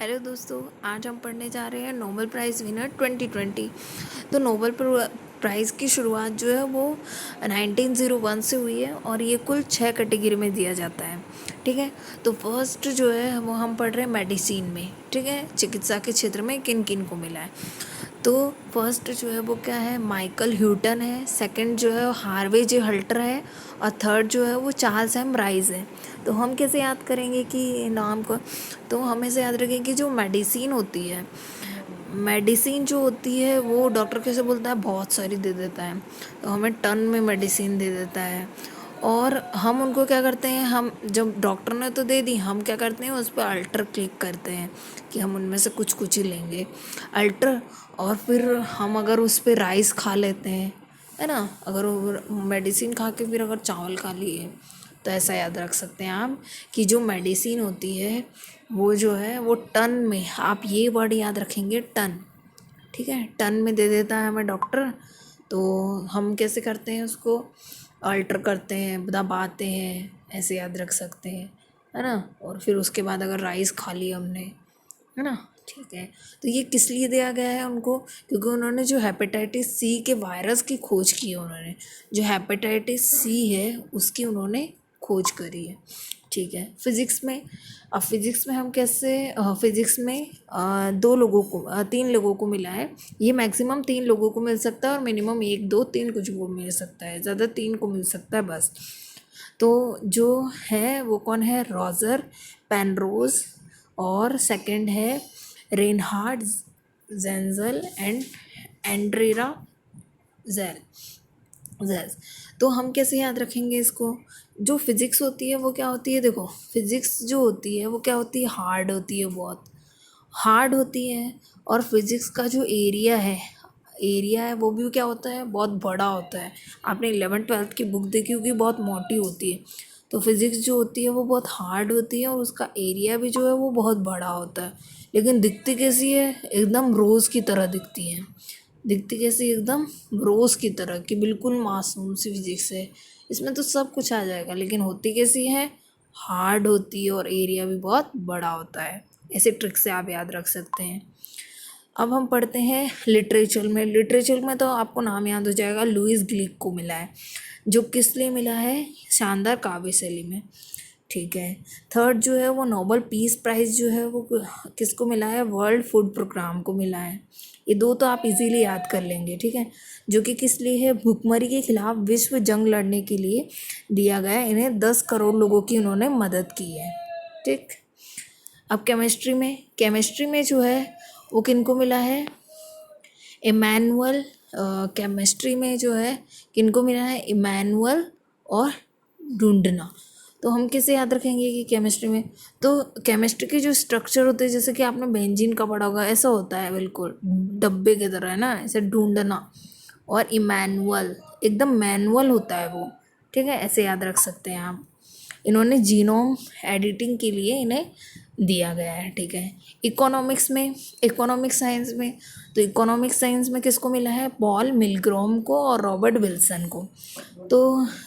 Hello दोस्तों, आज हम पढ़ने जा रहे हैं नोबेल प्राइज़ विनर 2020। तो नोबेल प्राइज़ की शुरुआत जो है वो 1901 से हुई है और ये कुल 6 कैटेगरी में दिया जाता है। ठीक है, तो फर्स्ट जो है वो हम पढ़ रहे हैं मेडिसिन में। ठीक है, चिकित्सा के क्षेत्र में किन किन को मिला है। तो फर्स्ट जो है वो क्या है, माइकल ह्यूटन है। सेकंड जो है हार्वे जे हल्टर है और थर्ड जो है वो चार्ल्स एम राइज है। तो हम कैसे याद करेंगे कि नाम को, तो हमें से याद रखें कि जो मेडिसिन होती है, मेडिसिन जो होती है वो डॉक्टर कैसे बोलता है, बहुत सारी दे देता है। तो हमें टन में मेडिसिन दे देता है और हम उनको क्या करते हैं, हम जब डॉक्टर ने तो दे दी, हम क्या करते हैं उस पर अल्टर क्लिक करते हैं कि हम उनमें से कुछ कुछ ही लेंगे अल्टर। और फिर हम अगर उस पर राइस खा लेते हैं, है ना, अगर मेडिसिन खा के फिर अगर चावल खा लिए, तो ऐसा याद रख सकते हैं आप कि जो मेडिसिन होती है वो जो है वो टन में, आप ये वर्ड याद रखेंगे टन। ठीक है, टन में दे देता है हमें डॉक्टर। तो हम कैसे करते हैं उसको, अल्टर करते हैं, दबाते हैं, ऐसे याद रख सकते हैं, है ना। और फिर उसके बाद अगर राइस खा लिया हमने, है ना, ठीक है। तो ये किस लिए दिया गया है उनको, क्योंकि उन्होंने जो हेपेटाइटिस सी के वायरस की खोज की है, उन्होंने जो हेपेटाइटिस सी है उसकी उन्होंने खोज करी है। ठीक है, फिज़िक्स में, अब फिज़िक्स में हम कैसे, फिज़िक्स में तीन लोगों को मिला है। ये मैक्सिमम 3 लोगों को मिल सकता है और मिनिमम 1 2 3 कुछ को मिल सकता है, ज़्यादा 3 को मिल सकता है बस। तो जो है वो कौन है, रॉजर पेनरोज, और सेकंड है रेनहार्ड जेंजल एंड एंड्रेरा जेल जेज। तो हम कैसे याद रखेंगे इसको, जो फिज़िक्स होती है वो क्या होती है, देखो फिज़िक्स जो होती है वो क्या होती है, हार्ड होती है, बहुत हार्ड होती है। और फिज़िक्स का जो एरिया है वो भी क्या होता है, बहुत बड़ा होता है। आपने 11th-12th की बुक देखी होगी, बहुत मोटी होती है। तो फिज़िक्स जो होती है वो बहुत हार्ड होती है और उसका एरिया भी जो है वो बहुत बड़ा होता है। लेकिन दिखती कैसी है, एकदम रोज़ की तरह दिखती है। दिखती कैसी, एकदम रोज़ की तरह कि बिल्कुल मासूम सी फिज़िक्स है, इसमें तो सब कुछ आ जाएगा। लेकिन होती कैसी है, हार्ड होती है और एरिया भी बहुत बड़ा होता है। ऐसे ट्रिक से आप याद रख सकते हैं। अब हम पढ़ते हैं लिटरेचर में। लिटरेचर में तो आपको नाम याद हो जाएगा, लुइस ग्लिक को मिला है, जो किस लिए मिला है, शानदार काव्य शैली में। ठीक है, थर्ड जो है वो नोबेल पीस प्राइज़ जो है वो किसको मिला है, वर्ल्ड फूड प्रोग्राम को मिला है। ये दो तो आप इजीली याद कर लेंगे। ठीक है, जो कि किस लिए है, भुखमरी के खिलाफ विश्व जंग लड़ने के लिए दिया गया। इन्हें 10 करोड़ लोगों की उन्होंने मदद की है। ठीक, अब केमिस्ट्री में जो है वो किनको मिला है, इमैनुअल। केमिस्ट्री में जो है किनको मिला है, इमैनुअल और ढूंढना। तो हम कैसे याद रखेंगे कि केमिस्ट्री में, तो केमिस्ट्री के जो स्ट्रक्चर होते हैं, जैसे कि आपने बेंजीन का पढ़ा होगा, ऐसा होता है बिल्कुल डब्बे की तरह, है ना, ऐसे ढूंढना। और इमैनुअल एकदम मैनुअल होता है वो। ठीक है, ऐसे याद रख सकते हैं आप। इन्होंने जीनोम एडिटिंग के लिए इन्हें दिया गया है। ठीक है, इकोनॉमिक साइंस में, तो इकोनॉमिक साइंस में किसको मिला है, पॉल मिलग्रॉम को और रॉबर्ट विल्सन को। तो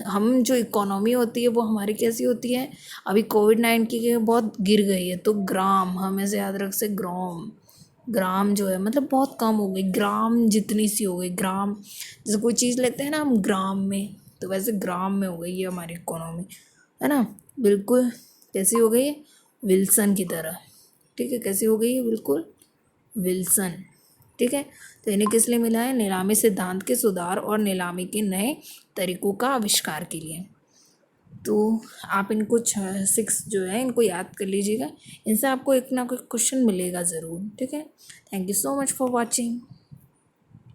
हम जो इकोनॉमी होती है वो हमारी कैसी होती है, अभी कोविड-19 की बहुत गिर गई है, तो ग्राम हमें से याद रख से, ग्राम जो है मतलब बहुत कम हो गई, ग्राम जितनी सी हो गई, ग्राम जैसे कोई चीज़ लेते हैं ना हम ग्राम में, तो वैसे ग्राम में हो गई है हमारी इकोनॉमी, है ना, बिल्कुल कैसी हो गई है, विल्सन की तरह। ठीक है, कैसी हो गई है, बिल्कुल विल्सन। ठीक है, तो इन्हें किस लिए मिला है, नीलामी सिद्धांत के सुधार और नीलामी के नए तरीकों का आविष्कार के लिए। तो आप इनको 6 जो है इनको याद कर लीजिएगा, इनसे आपको एक ना कोई क्वेश्चन मिलेगा ज़रूर। ठीक है, thank you so much for watching.